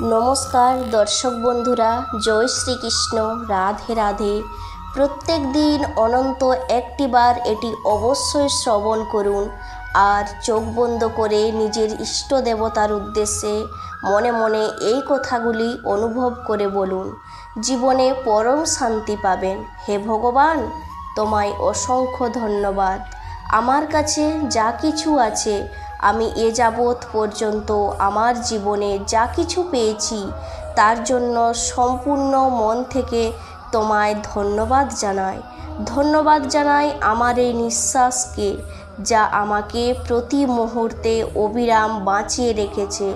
নমস্কার দর্শক বন্ধুরা, জয় শ্রীকৃষ্ণ, রাধে রাধে। প্রত্যেক দিন অনন্ত একটিবার এটি অবশ্যই শ্রবণ করুন আর চোখ বন্ধ করে নিজের ইষ্ট দেবতার উদ্দেশ্যে মনে মনে এই কথাগুলি অনুভব করে বলুন। জীবনে পরম শান্তি পাবেন। হে ভগবান, তোমায় অসংখ্য ধন্যবাদ। আমার কাছে যা কিছু আছে, আমি এ যাবৎ পর্যন্ত আমার জীবনে যা কিছু পেয়েছি তার জন্য সম্পূর্ণ মন থেকে তোমায় ধন্যবাদ জানাই। ধন্যবাদ জানাই আমার এই নিঃশ্বাসকে, যা আমাকে প্রতি মুহূর্তে অবিরাম বাঁচিয়ে রেখেছে।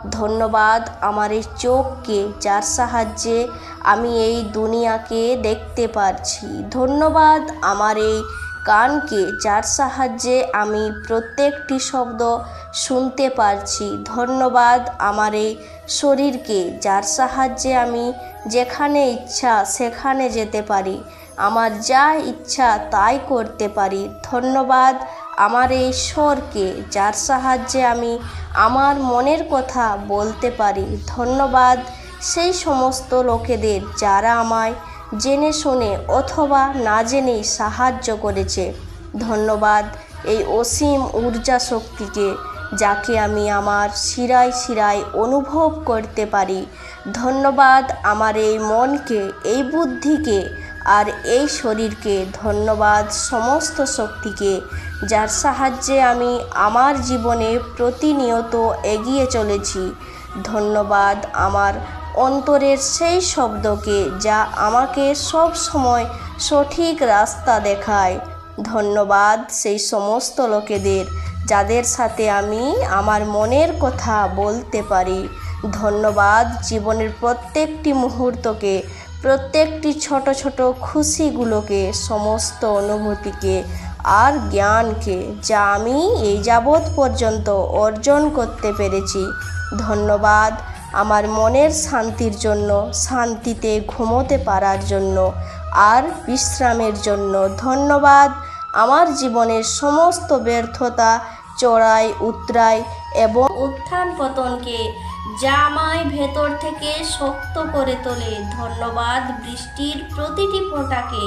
ধন্যবাদ আমার এই চোখকে, যার সাহায্যে আমি এই দুনিয়াকে দেখতে পারছি। ধন্যবাদ আমার এই কানকে, যার সাহায্যে আমি প্রত্যেকটি শব্দ শুনতে পারছি। ধন্যবাদ আমার এই শরীরকে, যার সাহায্যে আমি যেখানে ইচ্ছা সেখানে যেতে পারি, আমার যা ইচ্ছা তাই করতে পারি। ধন্যবাদ আমার এই স্বরকে, যার সাহায্যে আমি আমার মনের কথা বলতে পারি। ধন্যবাদ সেই সমস্ত লোকেদের যারা আমায় জেনে শুনে অথবা না জেনেই সাহায্য করেছে। ধন্যবাদ এই অসীম ঊর্জা শক্তিকে, যাকে আমি আমার শিরায় শিরায় অনুভব করতে পারি। ধন্যবাদ আমার এই মনকে, এই বুদ্ধিকে আর এই শরীরকে। ধন্যবাদ সমস্ত শক্তিকে, যার সাহায্যে আমি আমার জীবনে প্রতিনিয়ত এগিয়ে চলেছি। ধন্যবাদ আমার অন্তরের সেই শব্দকে, যা আমাকে সব সময় সঠিক রাস্তা দেখায়। ধন্যবাদ সেই সমস্ত লোকেদের যাদের সাথে আমি আমার মনের কথা বলতে পারি। ধন্যবাদ জীবনের প্রত্যেকটি মুহূর্তকে, প্রত্যেকটি ছোট ছোট খুশিগুলোকে, সমস্ত অনুভূতিকে আর জ্ঞানকে, যা আমি এই যাবৎ পর্যন্ত অর্জন করতে পেরেছি। ধন্যবাদ আমার মনের শান্তির জন্য, শান্তিতে ঘুমোতে পারার জন্য আর বিশ্রামের জন্য। ধন্যবাদ আমার জীবনের সমস্ত ব্যর্থতা, চড়াই উতরাই এবং উত্থান পতনকে, যা আমায় ভেতর থেকে শক্ত করে তোলে। ধন্যবাদ বৃষ্টির প্রতিটি ফোঁটাকে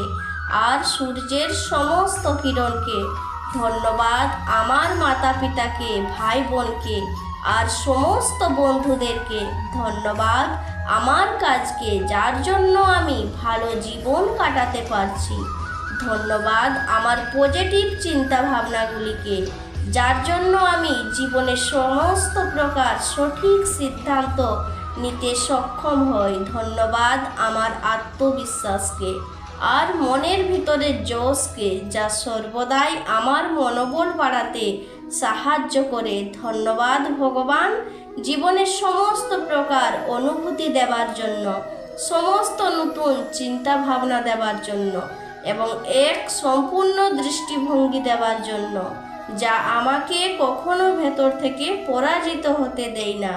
আর সূর্যের সমস্ত কিরণকে। ধন্যবাদ আমার মাতা পিতাকে, ভাই বোনকে আর সমস্ত বন্ধুদেরকে। ধন্যবাদ আমার কাজকে, যার জন্য আমি ভালো জীবন কাটাতে পারছি। ধন্যবাদ আমার পজিটিভ চিন্তা ভাবনাগুলিকে, যার জন্য আমি জীবনের সমস্ত প্রকার সঠিক সিদ্ধান্ত নিতে সক্ষম হই। ধন্যবাদ আমার আত্মবিশ্বাসকে আর মনের ভিতরের জোশকে, যা সর্বদাই আমার মনোবল বাড়াতে সাহায্য করে। ধন্যবাদ ভগবান জীবনের সমস্ত প্রকার অনুভূতি দেবার জন্য, সমস্ত নতুন চিন্তা ভাবনা দেবার জন্য এবং এক সম্পূর্ণ দৃষ্টিভঙ্গি দেবার জন্য, যা আমাকে কখনো ভেতর থেকে পরাজিত হতে দেয় না।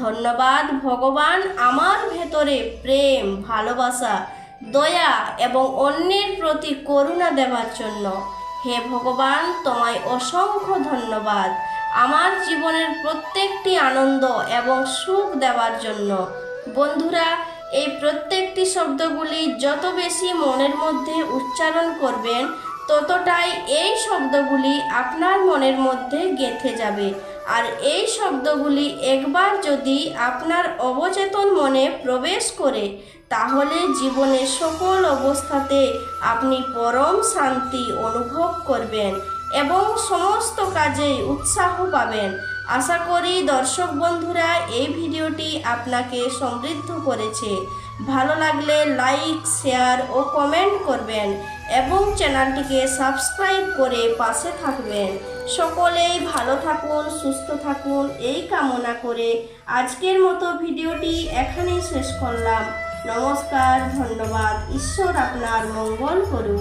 ধন্যবাদ ভগবান আমার ভেতরে প্রেম, ভালোবাসা, দয়া এবং অন্যের প্রতি করুণা দেবার জন্য। হে ভগবান, তোমায় অসংখ্য ধন্যবাদ আমার জীবনের প্রত্যেকটি আনন্দ এবং সুখ দেওয়ার জন্য। বন্ধুরা, এই প্রত্যেকটি শব্দগুলি যত বেশি মনের মধ্যে উচ্চারণ করবেন, ততটাই এই শব্দগুলি আপনার মনের মধ্যে গেঁথে যাবে। আর এই শব্দগুলি একবার যদি আপনার অবচেতন মনে প্রবেশ করে, তাহলে জীবনের সকল অবস্থাতে আপনি পরম শান্তি অনুভব করবেন এবং সমস্ত কাজেই উৎসাহ পাবেন। আশা করি দর্শক বন্ধুরা এই ভিডিওটি আপনাকে সমৃদ্ধ করেছে। ভালো লাগলে লাইক, শেয়ার ও কমেন্ট করবেন এবং চ্যানেলটিকে সাবস্ক্রাইব করে পাশে থাকবেন। সকলেই ভালো থাকুন, সুস্থ থাকুন এই কামনা করে আজকের মতো ভিডিওটি এখানেই শেষ করলাম। নমস্কার, ধন্যবাদ। ঈশ্বর আপনার মঙ্গল করুন।